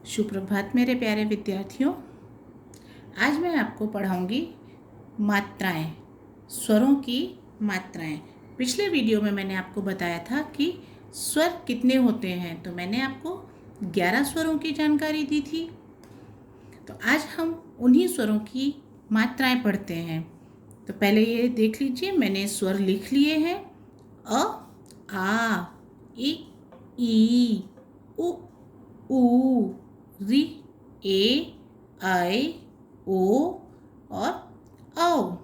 सुप्रभात मेरे प्यारे विद्यार्थियों। आज मैं आपको पढ़ाऊंगी मात्राएं, स्वरों की मात्राएं। पिछले वीडियो में मैंने आपको बताया था कि स्वर कितने होते हैं, तो मैंने आपको 11 स्वरों की जानकारी दी थी। तो आज हम उन्हीं स्वरों की मात्राएं पढ़ते हैं। तो पहले ये देख लीजिए, मैंने स्वर लिख लिए हैं। अ, आ, ई, उ, ऊ, री, ए, आई, ओ और औ।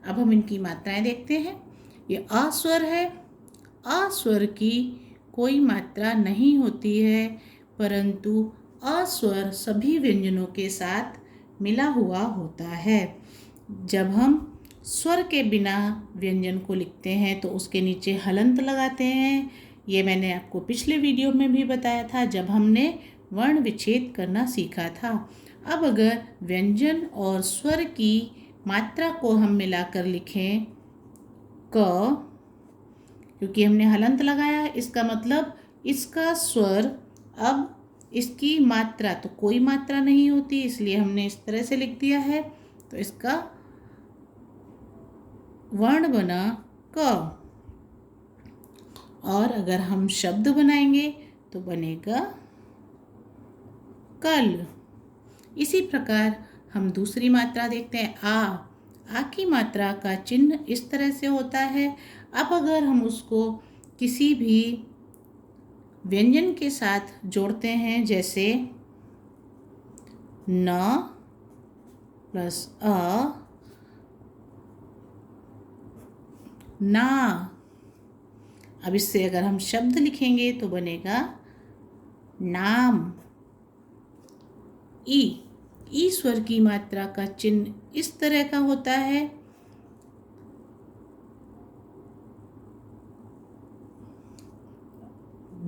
अब हम इनकी मात्राएं देखते हैं। ये अ स्वर है। अ स्वर की कोई मात्रा नहीं होती है, परंतु अ स्वर सभी व्यंजनों के साथ मिला हुआ होता है। जब हम स्वर के बिना व्यंजन को लिखते हैं तो उसके नीचे हलंत लगाते हैं। ये मैंने आपको पिछले वीडियो में भी बताया था, जब हमने वर्ण विच्छेद करना सीखा था। अब अगर व्यंजन और स्वर की मात्रा को हम मिलाकर लिखें क, क्योंकि हमने हलंत लगाया, इसका मतलब इसका स्वर, अब इसकी मात्रा तो कोई मात्रा नहीं होती, इसलिए हमने इस तरह से लिख दिया है। तो इसका वर्ण बना क। और अगर हम शब्द बनाएंगे तो बनेगा कल। इसी प्रकार हम दूसरी मात्रा देखते हैं आ की मात्रा का चिन्ह इस तरह से होता है। अब अगर हम उसको किसी भी व्यंजन के साथ जोड़ते हैं, जैसे न प्लस अ, ना। अब इससे अगर हम शब्द लिखेंगे तो बनेगा नाम। ई स्वर की मात्रा का चिन्ह इस तरह का होता है।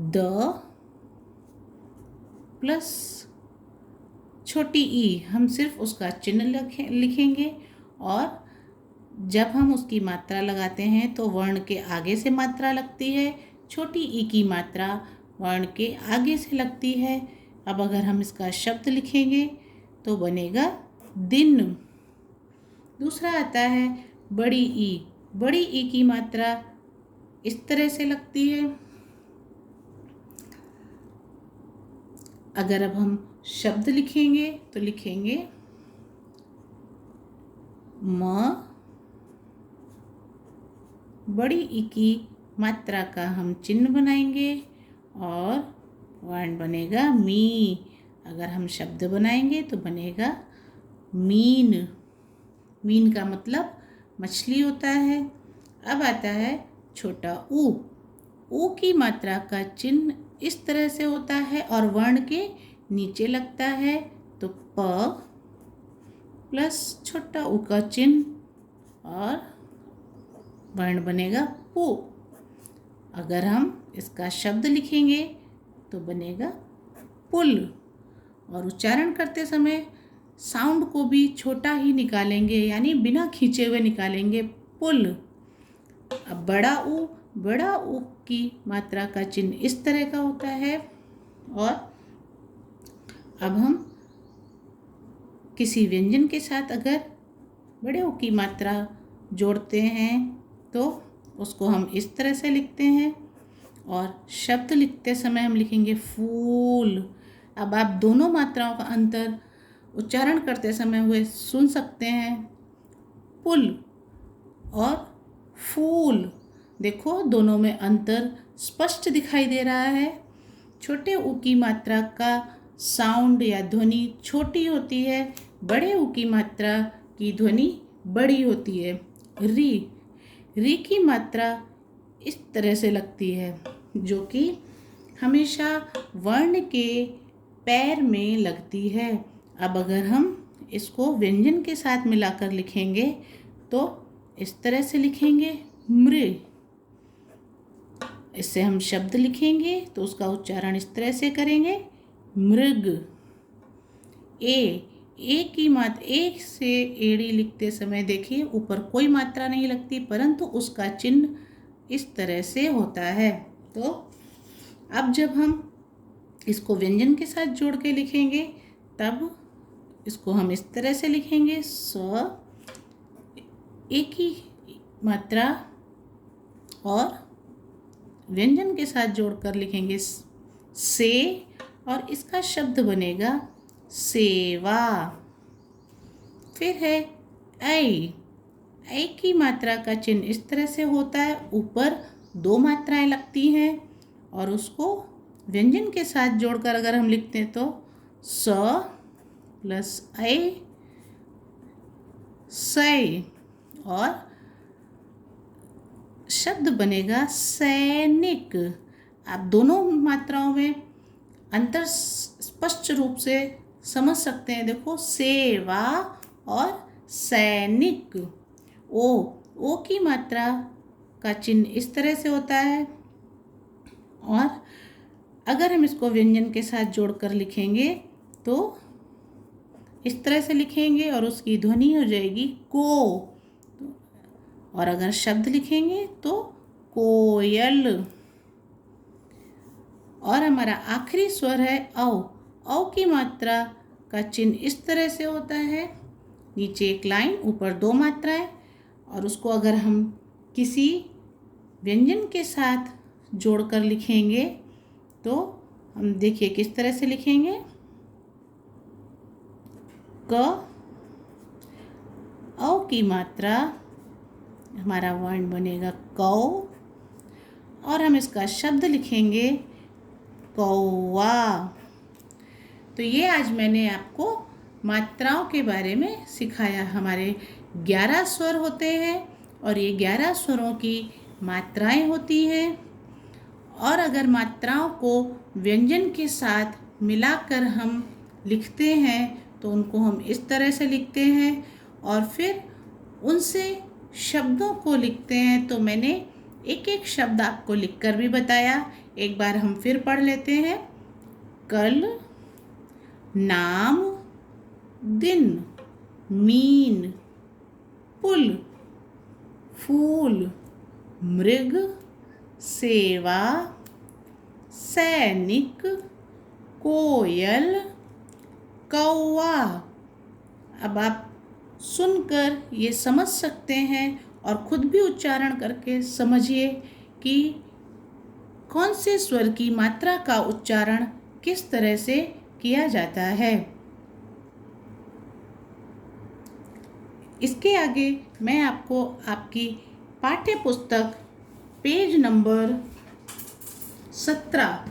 द प्लस छोटी ई, हम सिर्फ उसका चिन्ह लिखेंगे, और जब हम उसकी मात्रा लगाते हैं तो वर्ण के आगे से मात्रा लगती है। छोटी ई की मात्रा वर्ण के आगे से लगती है। अब अगर हम इसका शब्द लिखेंगे तो बनेगा दिन। दूसरा आता है बड़ी ई। बड़ी ई की मात्रा इस तरह से लगती है। अगर अब हम शब्द लिखेंगे तो लिखेंगे म। बड़ी ई की मात्रा का हम चिन्ह बनाएंगे और वर्ण बनेगा मी। अगर हम शब्द बनाएंगे तो बनेगा मीन। मीन का मतलब मछली होता है। अब आता है छोटा ऊ। ऊ की मात्रा का चिन्ह इस तरह से होता है और वर्ण के नीचे लगता है, तो प प्लस छोटा ऊ का चिन्ह और वर्ण बनेगा पू। अगर हम इसका शब्द लिखेंगे तो बनेगा पुल। और उच्चारण करते समय साउंड को भी छोटा ही निकालेंगे, यानी बिना खींचे हुए निकालेंगे, पुल। अब बड़ा ऊ की मात्रा का चिन्ह इस तरह का होता है। और अब हम किसी व्यंजन के साथ अगर बड़े ऊ की मात्रा जोड़ते हैं तो उसको हम इस तरह से लिखते हैं, और शब्द लिखते समय हम लिखेंगे फूल। अब आप दोनों मात्राओं का अंतर उच्चारण करते समय हुए सुन सकते हैं, पुल और फूल। देखो, दोनों में अंतर स्पष्ट दिखाई दे रहा है। छोटे ऊ की मात्रा का साउंड या ध्वनि छोटी होती है, बड़े ऊ की मात्रा की ध्वनि बड़ी होती है। री की मात्रा इस तरह से लगती है, जो कि हमेशा वर्ण के पैर में लगती है। अब अगर हम इसको व्यंजन के साथ मिलाकर लिखेंगे तो इस तरह से लिखेंगे मृ। इससे हम शब्द लिखेंगे तो उसका उच्चारण इस तरह से करेंगे मृग। ए की मात्रा, एक से एड़ी लिखते समय देखिए ऊपर कोई मात्रा नहीं लगती, परंतु उसका चिन्ह इस तरह से होता है। तो अब जब हम इसको व्यंजन के साथ जोड़ के लिखेंगे तब इसको हम इस तरह से लिखेंगे, स, एक ही मात्रा और व्यंजन के साथ जोड़कर लिखेंगे से, और इसका शब्द बनेगा सेवा। फिर है ऐ की मात्रा का चिन्ह इस तरह से होता है, ऊपर 2 मात्राएं लगती हैं और उसको व्यंजन के साथ जोड़कर अगर हम लिखते हैं तो स प्लस ऐ, सै, और शब्द बनेगा सैनिक। आप दोनों मात्राओं में अंतर स्पष्ट रूप से समझ सकते हैं। देखो, सेवा और सैनिक। ओ की मात्रा का चिन्ह इस तरह से होता है, और अगर हम इसको व्यंजन के साथ जोड़कर लिखेंगे तो इस तरह से लिखेंगे और उसकी ध्वनि हो जाएगी को, और अगर शब्द लिखेंगे तो कोयल। और हमारा आखिरी स्वर है औ की मात्रा का चिन्ह इस तरह से होता है, नीचे एक लाइन, ऊपर 2 मात्राएं, और उसको अगर हम किसी व्यंजन के साथ जोड़कर लिखेंगे तो हम देखिए किस तरह से लिखेंगे, क, औ की मात्रा, हमारा वर्ण बनेगा कौ, और हम इसका शब्द लिखेंगे कौवा। तो ये आज मैंने आपको मात्राओं के बारे में सिखाया। हमारे 11 स्वर होते हैं और ये 11 स्वरों की मात्राएं होती हैं, और अगर मात्राओं को व्यंजन के साथ मिलाकर हम लिखते हैं तो उनको हम इस तरह से लिखते हैं, और फिर उनसे शब्दों को लिखते हैं। तो मैंने एक एक शब्द आपको लिखकर भी बताया। एक बार हम फिर पढ़ लेते हैं। कल, नाम, दिन, मीन, पुल, फूल, मृग, सेवा, सैनिक, कोयल, कौवा। अब आप सुनकर ये समझ सकते हैं और खुद भी उच्चारण करके समझिए कि कौन से स्वर की मात्रा का उच्चारण किस तरह से किया जाता है। इसके आगे मैं आपको आपकी पाठ्य पुस्तक पेज नंबर 17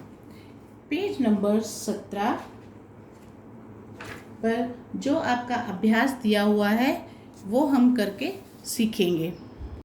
पर जो आपका अभ्यास दिया हुआ है वो हम करके सीखेंगे।